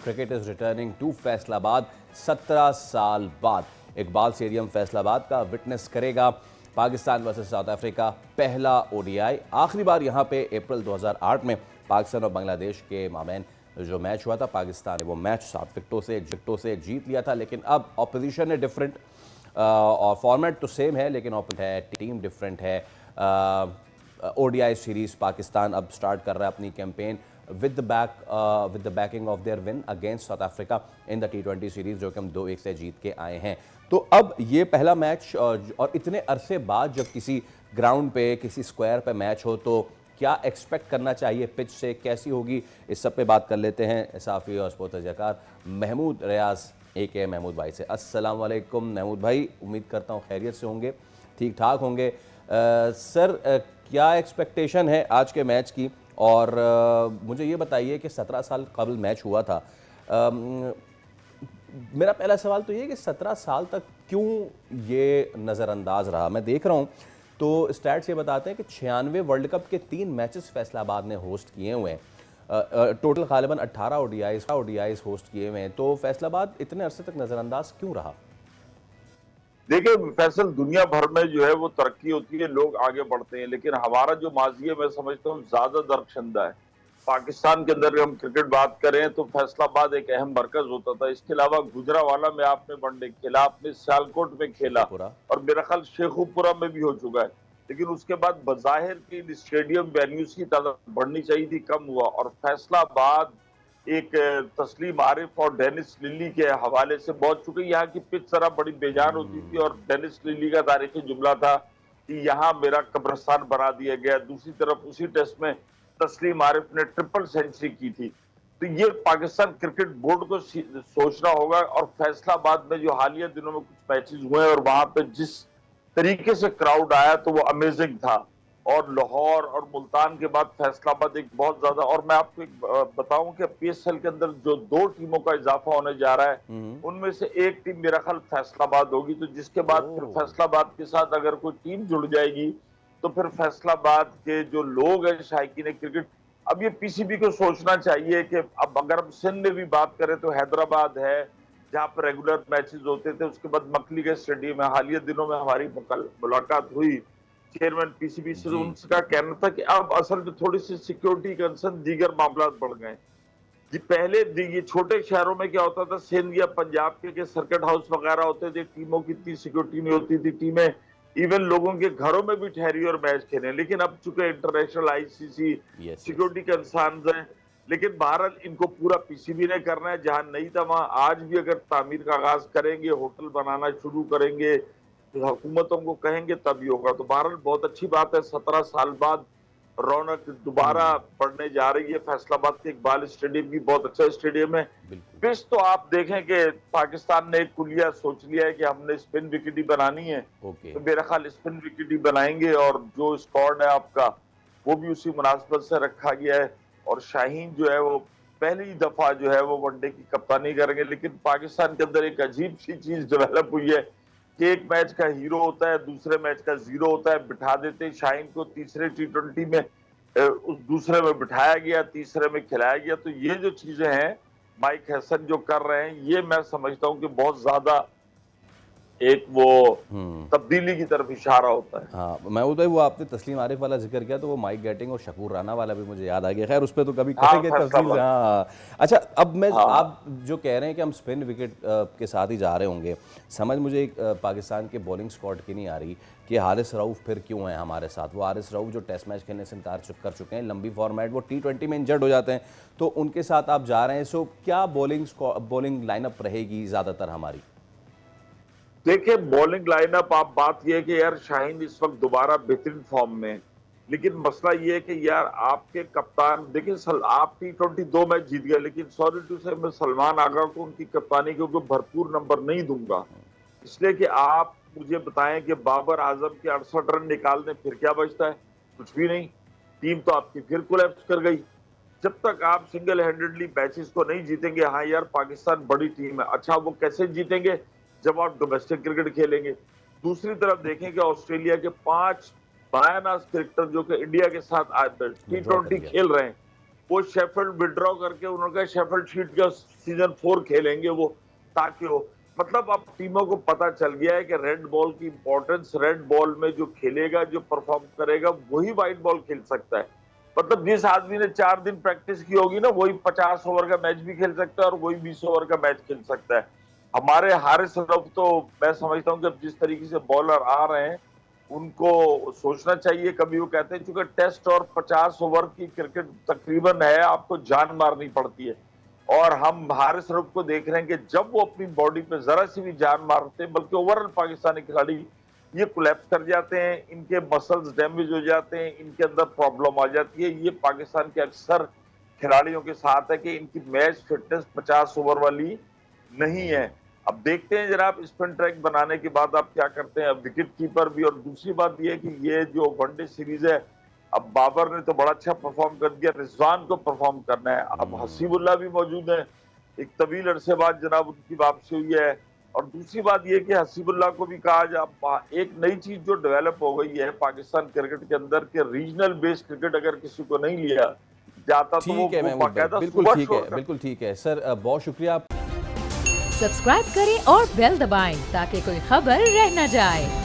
Cricket is returning to Faisalabad 17 साल बाद। Iqbal stadium Faisalabad का विटनेस करेगा पाकिस्तान वर्सेस साउथ अफ्रीका पहला ओडीआई। आखिरी बार यहां पे अप्रैल 2008 में पाकिस्तान और बांग्लादेश के माबैन जो मैच हुआ था, पाकिस्तान ने वो मैच 7 विकेटों से जीत लिया था। लेकिन अब ऑपोजिशन है डिफरेंट और फॉर्मेट तो सेम है, लेकिन है टीम डिफरेंट है। ओडीआई सीरीज पाकिस्तान अब स्टार्ट कर रहा है अपनी campaign with the banking of their win against south Africa in the T20 series, जो कि हम 2-1 से जीत के आए हैं। तो अब ये पहला मैच और इतने अरसे बाद जब किसी ग्राउंड पे, किसी स्क्वायर पे मैच हो, तो क्या एक्सपेक्ट करना चाहिए पिच से, कैसी होगी, इस सब पे बात कर लेते हैं साफ़ी और स्पोर्ट्स तजज़ियाकार महमूद रियाज AK महमूद भाई से। अस्सलाम वालेकुम महमूद भाई, उम्मीद करता हूँ खैरियत से होंगे, ठीक ठाक होंगे। सर, क्या एक्सपेक्टेशन है आज के मैच की? और मुझे ये बताइए कि 17 साल कबल मैच हुआ था। मेरा पहला सवाल तो ये कि 17 साल तक क्यों ये नज़रअंदाज रहा? मैं देख रहा हूँ तो स्टैट्स ये बताते हैं कि 96 वर्ल्ड कप के 3 मैचेस फैसलाबाद ने होस्ट किए हुए हैं। टोटल गालिबन 18 ओडीआईज होस्ट किए हुए हैं। तो फैसलाबाद इतने अरसे तक नज़रअंदाज क्यों रहा? देखिए फैसल, दुनिया भर में जो है वो तरक्की होती है, लोग आगे बढ़ते हैं, लेकिन हमारा जो माजी है मैं समझता हूँ ज्यादा दरख्शंदा है। पाकिस्तान के अंदर हम क्रिकेट बात करें तो फैसलाबाद एक अहम मरकज होता था। इसके अलावा गुजरावाला में आपने वनडे खेला, आपने सियालकोट में खेला, शेखुपुरा। और मेरा ख्याल शेखुपुरा में भी हो चुका है। लेकिन उसके बाद बजाहिर की स्टेडियम वेन्यूज की तादाद बढ़नी चाहिए थी, कम हुआ। और फैसलाबाद एक तस्लीम आरिफ और डेनिस लिली के हवाले से बहुत, चूंकि यहाँ की पिच जरा बड़ी बेजान होती थी और डेनिस लिली का तारीखी जुमला था कि यहाँ मेरा कब्रिस्तान बना दिया गया। दूसरी तरफ उसी टेस्ट में तस्लीम आरिफ ने ट्रिपल सेंचुरी की थी। तो ये पाकिस्तान क्रिकेट बोर्ड को सोचना होगा। और फैसलाबाद में जो हालिया दिनों में कुछ मैचेस हुए और वहां पे जिस तरीके से क्राउड आया तो वो अमेजिंग था। और लाहौर और मुल्तान के बाद फैसलाबाद एक बहुत ज्यादा, और मैं आपको एक बताऊं कि PSL के अंदर जो 2 टीमों का इजाफा होने जा रहा है, उनमें से एक टीम मेरा ख्याल फैसलाबाद होगी। तो जिसके बाद फिर ओह, फैसलाबाद के साथ अगर कोई टीम जुड़ जाएगी तो फिर फैसलाबाद के जो लोग हैं शायकीन क्रिकेट, अब ये PCB को सोचना चाहिए कि अब अगर हम सिंध में भी बात करें तो हैदराबाद है जहां पर रेगुलर मैचेस होते थे। उसके बाद मकली के स्टेडियम है। हालिया दिनों में हमारी मुलाकात हुई चेयरमैन PCB से, जी। उनका कहना था कि अब असल में थोड़ी सी सिक्योरिटी कंसर्न, दीगर मामला बढ़ गए जी। पहले ये छोटे शहरों में क्या होता था, सिंध या पंजाब के सर्किट हाउस वगैरह होते थे, टीमों की इतनी सिक्योरिटी नहीं होती थी, टीमें इवन लोगों के घरों में भी ठहरी और मैच खेले। लेकिन अब चूंकि international ICC yes, yes. Security concern हैं, लेकिन बहरहाल इनको पूरा PCB ने करना है। जहां नहीं था वहां आज भी अगर तामीर का आगाज करेंगे, होटल बनाना शुरू करेंगे, तो हुकूमतों को कहेंगे तभी होगा। तो बहरहाल बहुत अच्छी बात है, 17 साल बाद रौनक दोबारा बढ़ने जा रही है। फैसलाबाद के इकबाल स्टेडियम भी बहुत अच्छा स्टेडियम है। बिल्कुल। पिच तो आप देखें कि पाकिस्तान ने एक कुलिया सोच लिया है कि हमने स्पिन विकेट ही बनानी है, ओके। तो मेरा ख्याल स्पिन विकेट ही बनाएंगे। और जो स्क्वाड है आपका वो भी उसी मुनासबत से रखा गया है। और शाहीन जो है वो पहली दफा जो है वो वनडे की कप्तानी करेंगे। लेकिन पाकिस्तान के अंदर एक अजीब सी चीज डेवलप हुई है कि एक मैच का हीरो होता है, दूसरे मैच का जीरो होता है। बिठा देते शाहीन को तीसरे T20 में, उस दूसरे में बिठाया गया, तीसरे में खिलाया गया। तो ये जो चीजें हैं माइक हैसन जो कर रहे हैं, ये मैं समझता हूं कि बहुत ज्यादा एक वो तब्दीली की तरफ इशारा होता है। हाँ, मैं भाई, वो आपने तस्लीम आरिफ वाला जिक्र किया तो वो माइक गेटिंग और शकूर राना वाला भी मुझे याद आ गया। खैर, उस पर तो कभी हाँ करेंगे तफसील से। फैसलाबाद। हाँ। अच्छा, अब मैं, हाँ आप जो कह रहे हैं कि हम स्पिन विकेट के साथ ही जा रहे होंगे, समझ मुझे एक पाकिस्तान के बॉलिंग स्क्वाड की नहीं आ रही कि हारिस रऊफ फिर क्यों है हमारे साथ। वो हारिस रऊफ जो टेस्ट मैच खेलने से इनकार कर चुके हैं, लंबी फॉर्मेट, वो T20 में इंजर्ड हो जाते हैं, तो उनके साथ आप जा रहे हैं। सो क्या बॉलिंग लाइनअप रहेगी ज़्यादातर हमारी? देखिए, बॉलिंग लाइनअप आप बात यह है कि यार शाहीन इस वक्त दोबारा बेहतरीन फॉर्म में, लेकिन मसला यह है कि यार आपके कप्तान, देखिए आप T20 2 मैच जीत गए, लेकिन सॉरी टू से मैं सलमान आगा को उनकी कप्तानी के ऊपर भरपूर नंबर नहीं दूंगा। इसलिए कि आप मुझे बताएं कि बाबर आजम के 68 रन निकालने फिर क्या बचता है? कुछ भी नहीं। टीम तो आपकी फिर कोलैप्स कर गई। जब तक आप सिंगल हैंडेडली मैचेस को नहीं जीतेंगे, हाँ यार पाकिस्तान बड़ी टीम है, अच्छा वो कैसे जीतेंगे? जब आप डोमेस्टिक क्रिकेट खेलेंगे। दूसरी तरफ देखें कि ऑस्ट्रेलिया के 5 बायानाज क्रिकेटर जो कि इंडिया के साथ विड्रॉ कर T20 लिया। खेल रहे हैं, वो शेफील्ड विड्रॉ करके उन्होंने कहा शेफील्ड शील्ड का सीजन 4 खेलेंगे वो, ताकि वो मतलब अब टीमों को पता चल गया है कि रेड बॉल की इंपॉर्टेंस, रेड बॉल में जो खेलेगा, जो परफॉर्म करेगा वही व्हाइट बॉल खेल सकता है। मतलब जिस आदमी ने 4 दिन प्रैक्टिस की होगी ना, वही 50 ओवर का मैच भी खेल सकता है और वही 20 ओवर का मैच खेल सकता है। हमारे हारिस रऊफ तो मैं समझता हूँ कि अब जिस तरीके से बॉलर आ रहे हैं, उनको सोचना चाहिए। कभी वो कहते हैं चूंकि टेस्ट और 50 ओवर की क्रिकेट तकरीबन है, आपको जान मारनी पड़ती है, और हम हारिस रऊफ को देख रहे हैं कि जब वो अपनी बॉडी पे जरा सी भी जान मारते हैं, बल्कि ओवरऑल पाकिस्तानी खिलाड़ी ये कोलैप्स कर जाते हैं, इनके मसल्स डैमेज हो जाते हैं, इनके अंदर प्रॉब्लम आ जाती है। ये पाकिस्तान के अक्सर खिलाड़ियों के साथ है कि इनकी मैच फिटनेस 50 ओवर वाली नहीं है। अब देखते हैं जनाब स्पिन ट्रैक बनाने के बाद आप क्या करते हैं, अब विकेट कीपर भी। और दूसरी बात यह है कि ये जो वनडे सीरीज है, अब बाबर ने तो बड़ा अच्छा परफॉर्म कर दिया, रिजवान को परफॉर्म करना है। अब हसीबुल्लाह भी मौजूद है, एक तवील अरसे बाद जनाब उनकी वापसी हुई है। और दूसरी बात यह कि हसीबुल्लाह को भी कहा जा, एक नई चीज जो डेवलप हो गई है पाकिस्तान क्रिकेट के अंदर के रीजनल बेस्ड क्रिकेट अगर किसी को नहीं लिया जाता तो वो ठीक है महमूद भाई, बाकायदा बिल्कुल सुबह ठीक शो है, बिल्कुल ठीक है सर, बहुत शुक्रिया। सब्सक्राइब करें और बेल दबाएं ताकि कोई खबर रह न जाए।